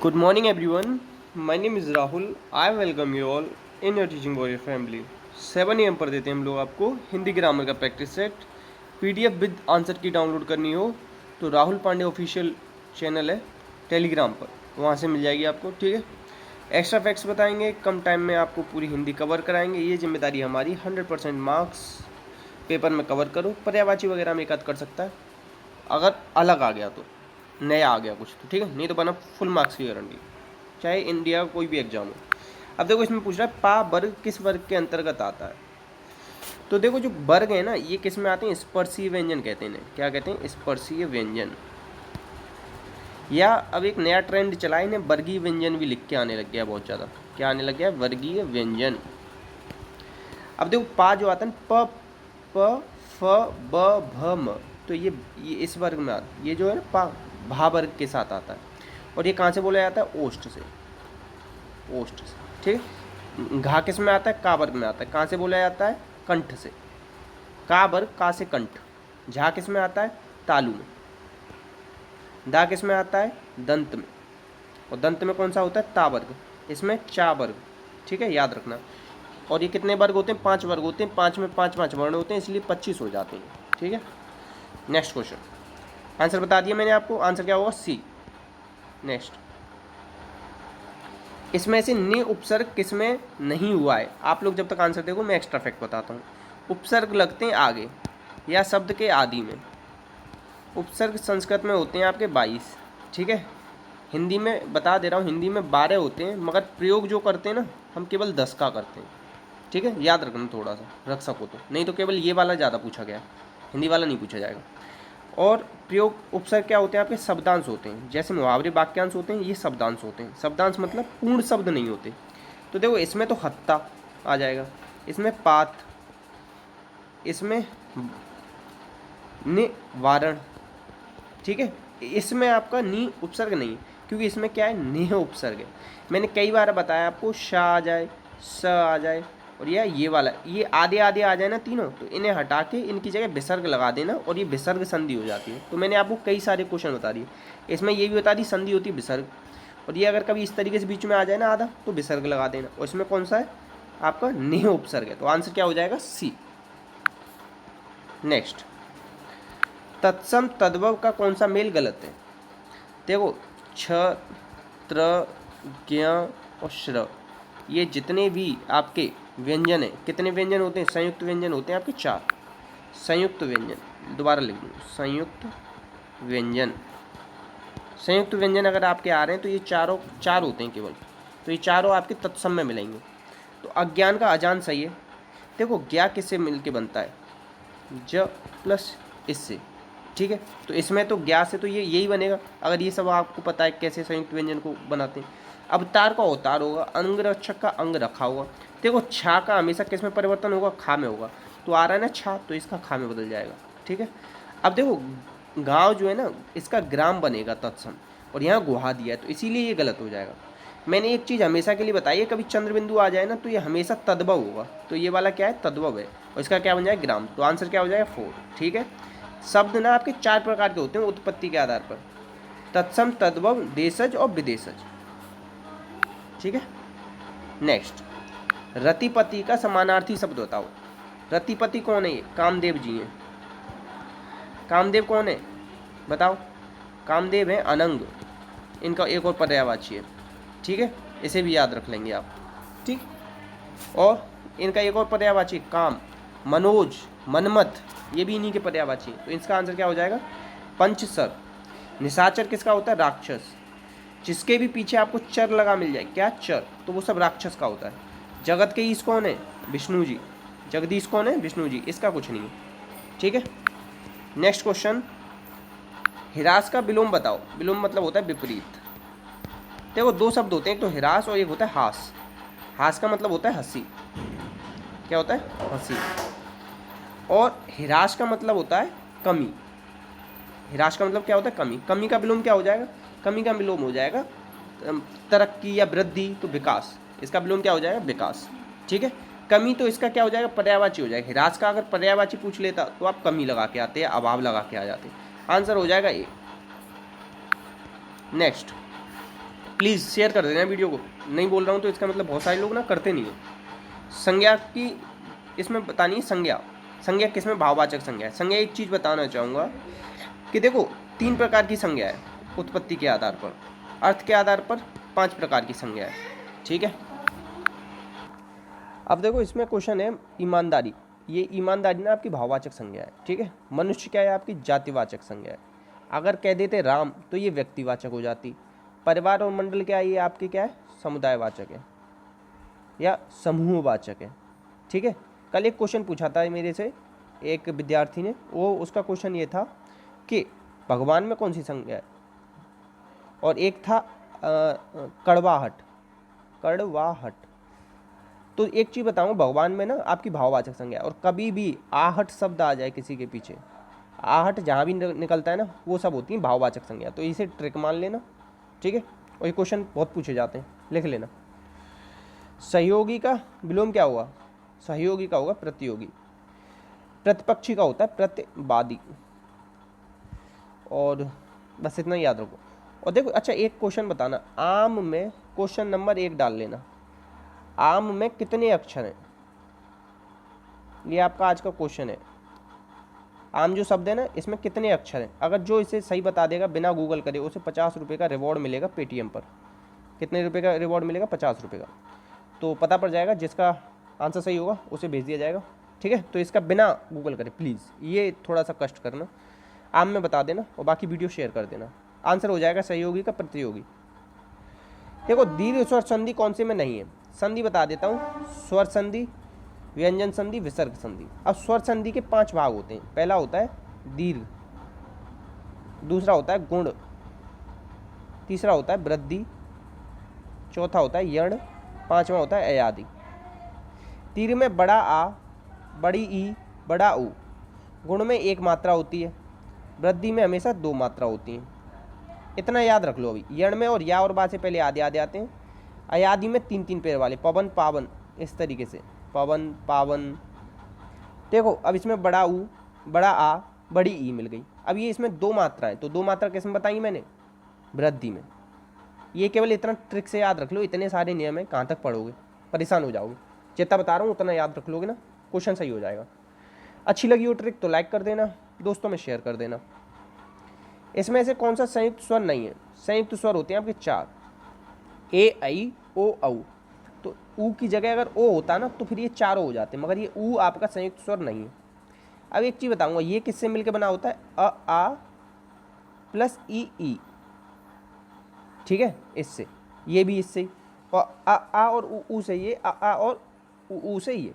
Good morning, everyone. My name is Rahul. I welcome you all in your teaching warrior family. 7 AM पर देते हैं हम लोग आपको हिंदी ग्रामर का practice set. PDF with answer की डाउनलोड करनी हो तो राहुल पांडे ऑफिशियल चैनल है टेलीग्राम पर, वहाँ से मिल जाएगी आपको। ठीक है, एक्स्ट्रा फैक्ट्स बताएंगे, कम टाइम में आपको पूरी हिंदी कवर कराएंगे। ये जिम्मेदारी हमारी। 100% मार्क्स पेपर में कवर करो। पर्यायवाची वगैरह में एक आध कर सकता है अगर अलग आ गया तो, नया आ गया कुछ तो, ठीक है, नहीं तो बना फुल मार्क्स की गारंटी, चाहे इंडिया कोई भी एग्जाम हो। अब देखो इसमें पूछ रहा है पा वर्ग किस वर्ग के अंतर्गत आता है। तो देखो जो वर्ग है ना, ये किस में आते हैं? स्पर्शीय व्यंजन कहते हैं। क्या कहते हैं? स्पर्शीय व्यंजन। या अब एक नया ट्रेंड चला है, इन्हें वर्गीय व्यंजन भी लिख के आने लग गया बहुत ज़्यादा। क्या आने लग गया? वर्गीय व्यंजन। अब देखो पा जो आता है प प फ ब भ म, तो ये इस वर्ग में आता है। ये जो है ना पा भा वर्ग के साथ आता है। और ये कहाँ से बोला जाता है? ओष्ठ से। ओष्ठ से, ठीक है। घा किस में आता है? का वर्ग में आता है। कहाँ से बोला जाता है? कंठ से। का वर्ग, का से कंठ। झा किस में आता है? तालु में। दा किस में आता है? दंत में। और दंत में कौन सा होता है? ता वर्ग। इसमें चा वर्ग, ठीक है, याद रखना। और ये कितने वर्ग होते हैं? 5 वर्ग होते हैं। 5 में 5 5 वर्ण होते हैं, इसलिए 25 हो जाते हैं। ठीक है, नेक्स्ट क्वेश्चन। आंसर बता दिया मैंने आपको। आंसर क्या होगा? सी। नेक्स्ट, इसमें से नि उपसर्ग किसमें नहीं हुआ है? आप लोग जब तक आंसर देखो मैं एक्स्ट्रा फैक्ट बताता हूँ। उपसर्ग लगते हैं आगे या शब्द के आदि में। उपसर्ग संस्कृत में होते हैं आपके 22, ठीक है। हिंदी में बता दे रहा हूँ, हिंदी में 12 होते हैं, मगर प्रयोग जो करते हैं ना हम केवल 10 का करते हैं। ठीक है, याद रखना, थोड़ा सा रख सको तो, नहीं तो केवल ये वाला ज़्यादा पूछा गया है, हिंदी वाला नहीं पूछा जाएगा। और प्रयोग उपसर्ग क्या होते हैं? आपके शब्दांश होते हैं। जैसे मुहावरे वाक्यांश होते हैं, ये शब्दांश होते हैं। शब्दांश मतलब पूर्ण शब्द नहीं होते। तो देखो इसमें तो हत्ता आ जाएगा, इसमें पात, इसमें निवारण, ठीक है। इसमें आपका नी उपसर्ग नहीं, क्योंकि इसमें क्या है? नेह उपसर्ग है। मैंने कई बार बताया आपको, शा आ जाए, स आ जाए, और ये वाला, ये आधे आधे आ जाए ना तीनों, तो इन्हें हटा के इनकी जगह विसर्ग लगा देना और ये विसर्ग संधि हो जाती है। तो मैंने आपको कई सारे क्वेश्चन बता दिए, इसमें ये भी बता दी संधि होती है विसर्ग। और ये अगर कभी इस तरीके से बीच में आ जाए ना आधा, तो विसर्ग लगा देना। और इसमें कौन सा है? आपका नेह उपसर्ग है। तो आंसर क्या हो जाएगा? सी। नेक्स्ट, तत्सम तद्भव का कौन सा मेल गलत है? देखो छ, त्र, ज्ञ और श्र, ये जितने भी आपके व्यंजन हैं, कितने व्यंजन होते हैं? संयुक्त व्यंजन होते हैं आपके 4। संयुक्त व्यंजन, दोबारा लिख दूँ, संयुक्त व्यंजन। संयुक्त व्यंजन अगर आपके आ रहे हैं तो ये चारों 4 होते हैं केवल। तो ये चारों आपके तत्सम में मिलेंगे। तो अज्ञान का अजान सही है। देखो ज्ञा किससे मिल के बनता है? ज प्लस इससे, ठीक है। तो इसमें तो ज्ञा से तो ये यही बनेगा, अगर ये सब आपको पता है कैसे संयुक्त व्यंजन को बनाते हैं। अब तार का उतार होगा, अंगरक्षक का अंग रखा होगा। देखो छा का हमेशा किस में परिवर्तन होगा? खा में होगा। तो आ रहा है ना छा, तो इसका खा में बदल जाएगा, ठीक है। अब देखो गांव जो है ना, इसका ग्राम बनेगा तत्सम, और यहाँ गुहा दिया है, तो इसीलिए ये गलत हो जाएगा। मैंने एक चीज़ हमेशा के लिए बताई है, कभी चंद्र बिंदु आ जाए ना तो ये हमेशा तद्भव होगा। तो ये वाला क्या है? तद्भव है, और इसका क्या बन जाएगा? ग्राम। तो आंसर क्या हो जाएगा? 4, ठीक है। शब्द ना आपके 4 प्रकार के होते हैं उत्पत्ति के आधार पर: तत्सम, तद्भव, देशज और विदेशज, ठीक है। नेक्स्ट, रतिपति का समानार्थी शब्द बताओ। रतिपति कौन है? ये कामदेव जी हैं। कामदेव कौन है बताओ? कामदेव है अनंग, इनका एक और पर्यायवाची है, ठीक है, इसे भी याद रख लेंगे आप, ठीक। और इनका एक और पर्यायवाची काम, मनोज, मनमथ, ये भी इन्हीं के पर्यायवाची है। तो इसका आंसर क्या हो जाएगा? पंचसर। निशाचर किसका होता है? राक्षस। जिसके भी पीछे आपको चर लगा मिल जाए, क्या? चर, तो वो सब राक्षस का होता है। जगत के ईश कौन है? विष्णु जी। जगदीश कौन है? विष्णु जी। इसका कुछ नहीं है, ठीक है। नेक्स्ट क्वेश्चन, हिरास का विलोम बताओ। विलोम मतलब होता है विपरीत। देखो 2 शब्द होते हैं, एक तो हिरास और एक होता है हास। हास का मतलब होता है हंसी। क्या होता है? हंसी। और हिरास का मतलब होता है कमी। हिरास का मतलब क्या होता है? कमी। कमी का विलोम क्या हो जाएगा? कमी का विलोम हो जाएगा तरक्की या वृद्धि, तो विकास। इसका विलोम क्या हो जाएगा? विकास, ठीक है। कमी तो इसका क्या हो जाएगा? पर्यायवाची हो जाएगा। हिरास का अगर पर्यायवाची पूछ लेता तो आप कमी लगा के आते हैं, अभाव लगा के आ जाते। आंसर हो जाएगा ए। नेक्स्ट, प्लीज़ शेयर कर देना वीडियो को। नहीं बोल रहा हूँ तो इसका मतलब बहुत सारे लोग ना करते नहीं हैं। संज्ञा की इसमें बतानी है संज्ञा। संज्ञा किसमें भाववाचक संज्ञा है। संज्ञा एक चीज़ बताना चाहूँगा कि देखो 3 प्रकार की संज्ञा है उत्पत्ति के आधार पर, अर्थ के आधार पर 5 प्रकार की संज्ञा है। ठीक है, अब देखो इसमें क्वेश्चन है ईमानदारी। ये ईमानदारी ना आपकी भाववाचक संज्ञा है। ठीक है, मनुष्य क्या है आपकी जातिवाचक संज्ञा है। अगर कह देते राम तो ये व्यक्तिवाचक हो जाती। परिवार और मंडल क्या है, ये आपकी क्या है समुदायवाचक है या समूहवाचक है। ठीक है, कल एक क्वेश्चन पूछा था मेरे से एक विद्यार्थी ने, वो उसका क्वेश्चन ये था कि भगवान में कौन सी संज्ञा है, और एक था कड़वाहट। कड़वाहट तो एक चीज़ बताऊँ, भगवान में ना आपकी भाववाचक संज्ञा है, और कभी भी आहट शब्द आ जाए किसी के पीछे, आहट जहाँ भी निकलता है ना वो सब होती है भाववाचक संज्ञा। तो इसे ट्रिक मान लेना। ठीक है, और ये क्वेश्चन बहुत पूछे जाते हैं, लिख लेना। सहयोगी का विलोम क्या होगा, सहयोगी का होगा प्रतियोगी। प्रतिपक्षी का होता है प्रतिवादी। और बस इतना याद रखो। और देखो अच्छा एक क्वेश्चन बताना, आम में क्वेश्चन नंबर 1 डाल लेना, आम में कितने अक्षर हैं। ये आपका आज का क्वेश्चन है। आम जो शब्द है ना इसमें कितने अक्षर हैं। अगर जो इसे सही बता देगा बिना गूगल करे, उसे 50 रुपये का रिवॉर्ड मिलेगा पेटीएम पर। कितने रुपये का रिवॉर्ड मिलेगा, 50 रुपये का। तो पता पड़ जाएगा, जिसका आंसर सही होगा उसे भेज दिया जाएगा। ठीक है, तो इसका बिना गूगल करे प्लीज़ ये थोड़ा सा कष्ट करना, आम में बता देना और बाकी वीडियो शेयर कर देना। आंसर हो जाएगा सहयोगी का प्रतियोगी। देखो दीर्घ स्वर संधि कौन से में नहीं है, संधि बता देता हूँ। स्वर संधि, व्यंजन संधि, विसर्ग संधि। अब स्वर संधि के 5 भाग होते हैं। पहला होता है दीर्घ, दूसरा होता है गुण, तीसरा होता है वृद्धि, चौथा होता है यण, पांचवा होता है अयादि। दीर्घ में बड़ा आ, बड़ी ई, बड़ा ऊ। गुण में 1 मात्रा होती है, वृद्धि में हमेशा 2 मात्रा होती हैं। इतना याद रख लो। अभी यण में और या और बा से पहले आदि आदि आते हैं। अयादि में 3 पैर वाले, पवन पावन, इस तरीके से पवन पावन। देखो अब इसमें बड़ा ऊ, बड़ा आ, बड़ी ई मिल गई। अब ये इसमें 2 मात्राएं, तो 2 मात्रा किसमें बताई मैंने, वृद्धि में। ये केवल इतना ट्रिक से याद रख लो, इतने सारे नियम है, कहाँ तक पढ़ोगे, परेशान हो जाओगे। जितना बता रहा हूँ उतना याद रख लोगे ना, क्वेश्चन सही हो जाएगा। अच्छी लगी वो ट्रिक तो लाइक कर देना, दोस्तों में शेयर कर देना। इसमें से कौन सा संयुक्त स्वर नहीं है। संयुक्त स्वर होते हैं आपके 4, ए आई ओ औ। तो ऊ की जगह अगर ओ होता ना तो फिर ये 4 हो जाते, मगर ये ऊ आपका संयुक्त स्वर नहीं है। अब एक चीज़ बताऊंगा, ये किससे मिलकर बना होता है, अ आ प्लस ई। ठीक है, इससे, ये भी इससे, और आ और ऊ से, ये आ और ऊ से ये।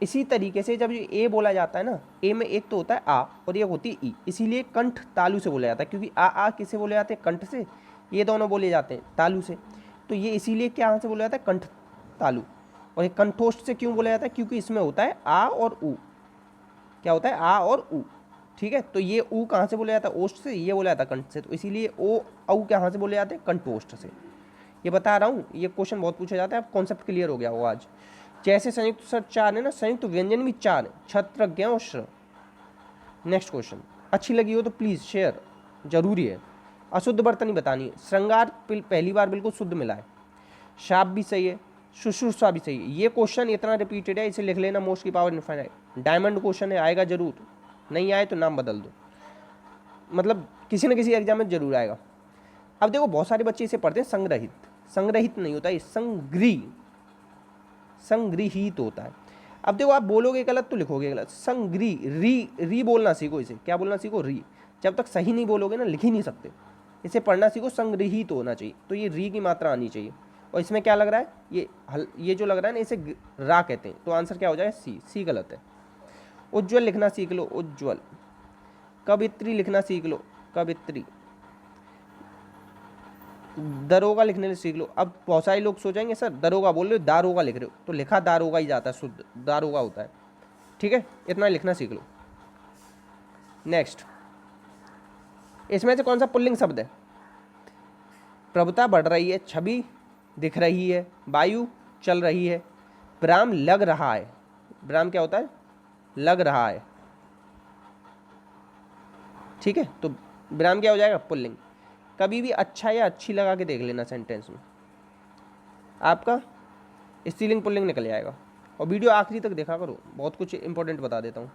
इसी तरीके से जब ये ए बोला जाता है ना, ए में एक तो होता है आ और एक होती है ई, इसीलिए कंठ तालु से बोला जाता है, क्योंकि आ किससे बोले जाते हैं, कंठ से। ये दोनों बोले जाते हैं तालु से, तो ये इसीलिए क्या से बोला जाता है, कंठ तालु। और ये कंठोष्ठ से क्यों बोला जाता है, क्योंकि इसमें होता है आ और ऊ। क्या होता है, आ और ऊ। ठीक है, तो ये ऊ कहाँ से बोला जाता है, ओष्ठ से, ये बोला जाता है कंठ से, तो इसीलिए ओ औ कहाँ से बोले जाते हैं, कंठोष्ठ से। ये बता रहा हूँ, ये क्वेश्चन बहुत पूछा जाता है, अब कॉन्सेप्ट क्लियर हो गया हो आज। जैसे संयुक्त स्वर 4 है ना, संयुक्त व्यंजन भी 4 है, छत्र ज्ञ और श्र। नेक्स्ट क्वेश्चन, अच्छी लगी हो तो प्लीज़ शेयर जरूरी है। अशुद्ध बर्तनी बतानी है। श्रृंगार पहली बार बिल्कुल शुद्ध मिला है। शाप भी सही है, शुश्रूषा भी सही है। ये क्वेश्चन इतना रिपीटेड है, इसे लिख लेना, मोस्ट की पावर इनफाइनाइट। डायमंड क्वेश्चन है, आएगा जरूर, नहीं आए तो नाम बदल दो, मतलब किसी न किसी एग्जाम में जरूर आएगा। अब देखो बहुत सारे बच्चे इसे पढ़ते हैं संग्रहित, संग्रहित नहीं होता, ये संग्रहित होता है। अब देखो आप बोलोगे गलत तो लिखोगे गलत। री बोलना सीखो, इसे क्या बोलना सीखो, री। जब तक सही नहीं बोलोगे ना लिख ही नहीं सकते, इसे पढ़ना सीखो, संग्रहित होना चाहिए। तो ये री की मात्रा आनी चाहिए। और इसमें क्या लग रहा है, ये जो लग रहा है ना, इसे रा कहते हैं, तो आंसर क्या हो जाएगा, सी गलत है। उज्ज्वल लिखना सीख लो, उज्ज्वल। कवित्री लिखना सीख लो, कवित्री। दरोगा लिखने सीख लो। अब बहुत सारे लोग सोचेंगे सर दरोगा बोल रहे हो, दारोगा लिख रहे हो, तो लिखा दारोगा ही जाता है, शुद्ध दारोगा होता है। ठीक है, इतना लिखना सीख लो। नेक्स्ट, इसमें से कौन सा पुल्लिंग शब्द है। प्रभुता बढ़ रही है, छवि दिख रही है, वायु चल रही है, विराम लग रहा है। विराम क्या होता है, लग रहा है। ठीक है, तो विराम क्या हो जाएगा, पुल्लिंग। कभी भी अच्छा या अच्छी लगा के देख लेना सेंटेंस में। आपका स्त्रीलिंग पुल्लिंग निकल जाएगा। और वीडियो आखिरी तक देखा करो, बहुत कुछ इंपॉर्टेंट बता देता हूँ।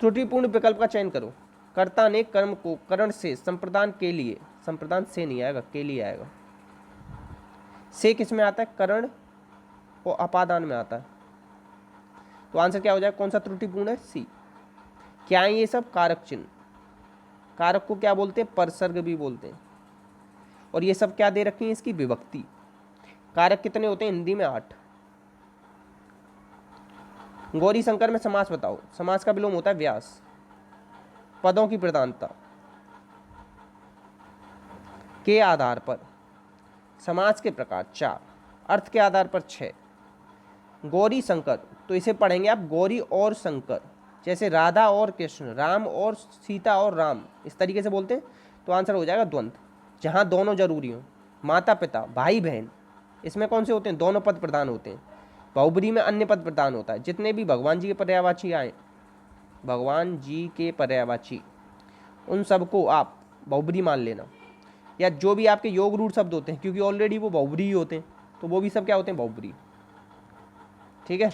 त्रुटिपूर्ण विकल्प का चयन करो। कर्ता ने कर्म को करण से संप्रदान के लिए, संप्रदान से नहीं आएगा, के लिए आएगा। से किस में आता है? करण और अपादान में आता है। तो आंसर क्या हो जाएगा? कौन सा त्रुटिपूर्ण है? सी। क्या है ये सब? कारक चिन्ह। कारक को क्या बोलते हैं? परसर्ग भी बोलते हैं। और ये सब क्या दे रखी है? इसकी विभक्ति। कारक कितने होते हैं हिंदी में? 8। गौरी शंकर में समास बताओ। समास का विलोम होता है व्यास। पदों की प्रधानता के आधार पर। समास के प्रकार 4, अर्थ के आधार पर 6। गौरी शंकर, तो इसे पढ़ेंगे आप गौरी और शंकर, जैसे राधा और कृष्ण, राम और सीता और राम, इस तरीके से बोलते हैं। तो आंसर हो जाएगा द्वंद्व, जहाँ दोनों जरूरी हों। माता पिता, भाई बहन, इसमें कौन से होते हैं? दोनों पद प्रधान होते हैं। बहुब्री में अन्य पद प्रधान होता है। जितने भी भगवान जी के पर्यायवाची आए, भगवान जी के पर्यायवाची, उन सबको आप बहुब्री मान लेना। या जो भी आपके योग रूढ़ शब्द होते हैं, क्योंकि ऑलरेडी वो बहुब्री ही होते हैं, तो वो भी सब क्या होते हैं? बहुब्री। ठीक है।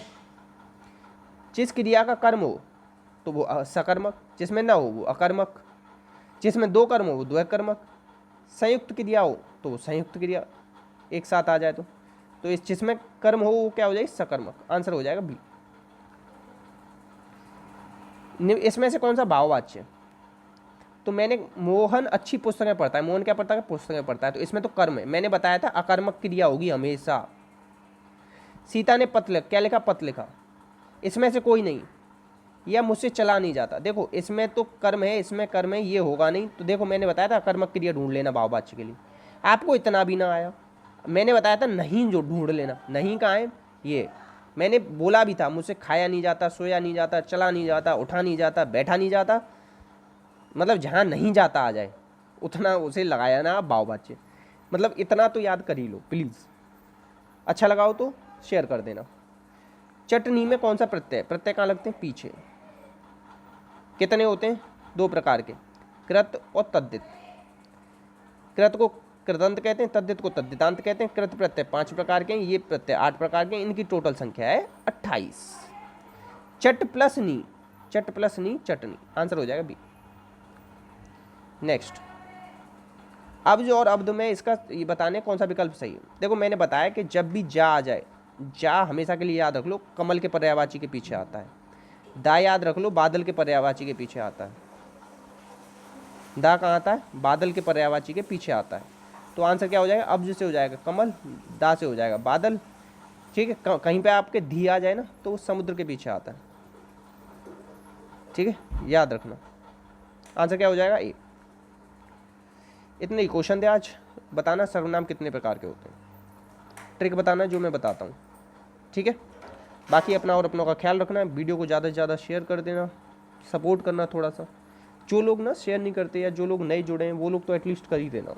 जिस क्रिया का कर्म हो तो वो सकर्मक, जिसमें ना हो वो अकर्मक, जिसमें 2 कर्म हो वो द्वैकर्मक, संयुक्त क्रिया हो तो वो संयुक्त क्रिया एक साथ आ जाए तो इस जिसमें कर्म हो वो क्या हो जाएगी? सकर्मक। आंसर हो जाएगा बी। इसमें से कौन सा भाववाच्य? तो मैंने, मोहन अच्छी पुस्तकें पढ़ता है। मोहन क्या पढ़ता है? पुस्तकें पढ़ता है। तो इसमें तो कर्म है, मैंने बताया था अकर्मक क्रिया होगी हमेशा। सीता ने पत्र क्या लिखा? पत्र लिखा। इसमें से कोई नहीं। या मुझसे चला नहीं जाता। देखो इसमें तो कर्म है, इसमें कर्म है, ये होगा नहीं। तो देखो मैंने बताया था अकर्मक क्रिया ढूंढ लेना भाववाच्य के लिए। आपको इतना भी ना आया। मैंने बताया था नहीं, जो ढूंढ लेना। नहीं कहाँ है? ये मैंने बोला भी था, मुझसे खाया नहीं जाता, सोया नहीं जाता, चला नहीं जाता, उठा नहीं जाता, बैठा नहीं जाता, मतलब जहाँ नहीं जाता आ जाए, उतना उसे लगाया ना आप भाववाच्य। मतलब इतना तो याद कर ही लो प्लीज़। अच्छा लगाओ तो शेयर कर देना। चटनी में कौन सा प्रत्यय? प्रत्यय कहाँ लगते हैं? पीछे। कितने होते हैं? 2 प्रकार के, कृत और तद्धित। कृत को कृदंत कहते हैं, तद्धित को तद्धितांत कहते हैं। कृत प्रत्यय 5 प्रकार के हैं, ये प्रत्यय 8 प्रकार के हैं। इनकी टोटल संख्या है 28। चट प्लस नी, चट प्लस नी चटनी। आंसर हो जाएगा बी। नेक्स्ट, अब्ज और अब्द में इसका ये बताने कौन सा विकल्प सही है। देखो मैंने बताया कि जब भी जा आ जाए, जा हमेशा के लिए याद रख लो कमल के पर्यायवाची के पीछे आता है। दा याद रख लो बादल के पर्यायवाची के पीछे आता है। दा कहाँ आता है? बादल के पर्यायवाची के पीछे आता है। तो आंसर क्या हो जाएगा? अब्ज से हो जाएगा कमल, दा से हो जाएगा बादल। ठीक है। कहीं पे आपके धी आ जाए ना तो वो समुद्र के पीछे आता है। ठीक है, याद रखना। आंसर क्या हो जाएगा? ए। इतने ही क्वेश्चन थे आज। बताना सर्वनाम कितने प्रकार के होते हैं, ट्रिक बताना जो मैं बताता हूँ। ठीक है, बाकी अपना और अपनों का ख्याल रखना है। वीडियो को ज़्यादा से ज़्यादा शेयर कर देना, सपोर्ट करना थोड़ा सा। जो लोग ना शेयर नहीं करते या जो लोग नए जुड़े हैं वो लोग तो एटलीस्ट कर ही देना।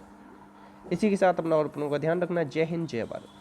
इसी के साथ अपना और अपनों का ध्यान रखना। जय हिंद, जय भारत।